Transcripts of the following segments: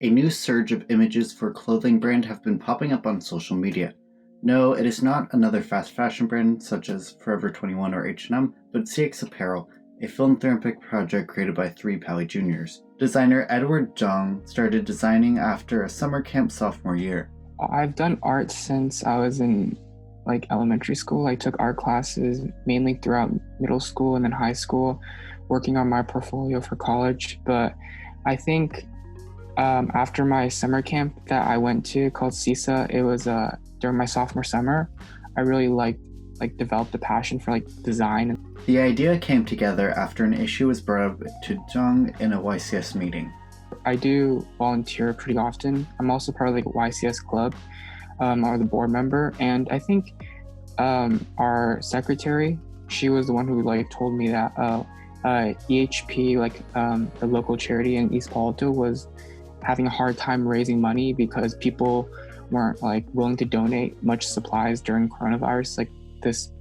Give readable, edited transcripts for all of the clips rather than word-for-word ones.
A new surge of images for clothing brand have been popping up on social media. No, it is not another fast fashion brand such as Forever 21 or H&M, but CX Apparel, a philanthropic project created by three Pali juniors. Designer Edward Zhang started designing after a summer camp sophomore year. I've done art since I was in elementary school. I took art classes mainly throughout middle school and then high school, working on my portfolio for college. But I think after my summer camp that I went to called CISA, it was during my sophomore summer. I really developed a passion for design. The idea came together after an issue was brought up to Zhang in a YCS meeting. I do volunteer pretty often. I'm also part of YCS club, or the board member, and I think our secretary, she was the one who told me that EHP, the local charity in East Palo Alto, was having a hard time raising money because people weren't willing to donate much supplies during coronavirus this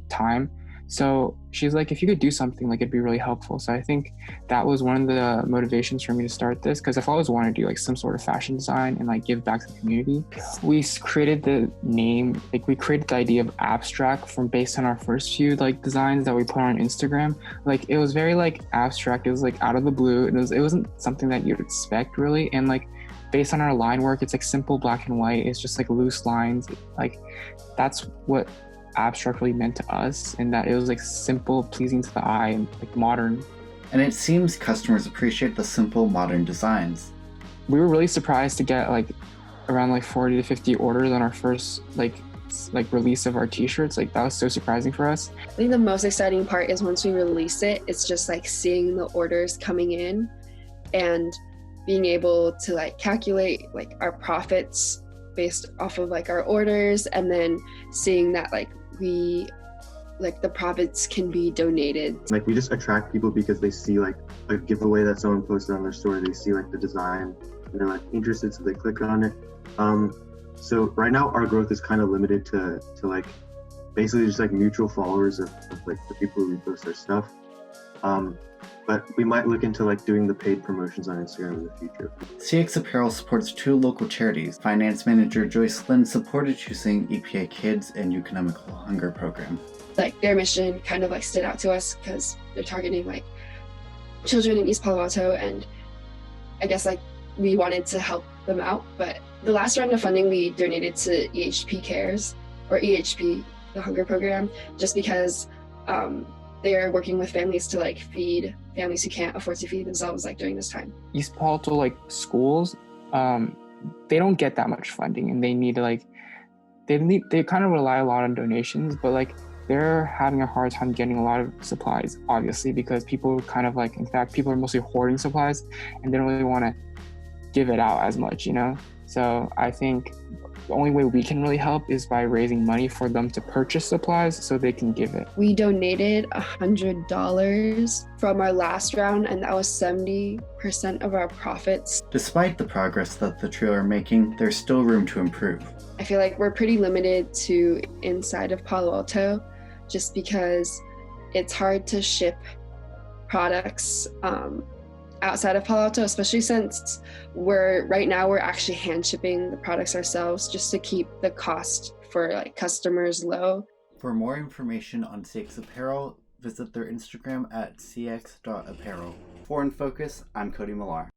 time. So she's like, if you could do something, it'd be really helpful. So I think that was one of the motivations for me to start this, because I've always wanted to do some sort of fashion design and give back to the community. We created the name, we created the idea of abstract based on our first few designs that we put on Instagram. It was very abstract. It was out of the blue. It wasn't something that you'd expect really. And based on our line work, it's simple black and white. It's just loose lines. That's what abstract really meant to us, and that it was simple, pleasing to the eye, and modern. And it seems customers appreciate the simple, modern designs. We were really surprised to get around 40 to 50 orders on our first release of our t-shirts. That was so surprising for us. I think the most exciting part is once we release it, it's just seeing the orders coming in and being able to calculate our profits based off of our orders, and then seeing that we the profits can be donated. We just attract people because they see a giveaway that someone posted on their story. They see the design and they're interested, so they click on it. So right now our growth is kind of limited to basically just mutual followers of the people who repost our stuff. But we might look into doing the paid promotions on Instagram in the future. CX Apparel supports two local charities. Finance manager Joyce Lynn supported choosing EPA Kids and Economical Hunger Program. Their mission kind of stood out to us because they're targeting children in East Palo Alto, and I guess we wanted to help them out. But the last round of funding we donated to EHP Cares, or EHP, the Hunger Program, just because they are working with families to feed families who can't afford to feed themselves during this time. East Palo Alto schools, they don't get that much funding, and they need to they kind of rely a lot on donations, but they're having a hard time getting a lot of supplies, obviously, because people kind of in fact, people are mostly hoarding supplies and they don't really want to give it out as much, So I think the only way we can really help is by raising money for them to purchase supplies so they can give it. We donated $100 from our last round, and that was 70% of our profits. Despite the progress that the trio are making, there's still room to improve. I feel we're pretty limited to inside of Palo Alto, just because it's hard to ship products outside of Palo Alto, especially since right now we're actually hand shipping the products ourselves just to keep the cost for customers low. For more information on CX Apparel, visit their Instagram at cx.apparel. For In Focus, I'm Cody Millar.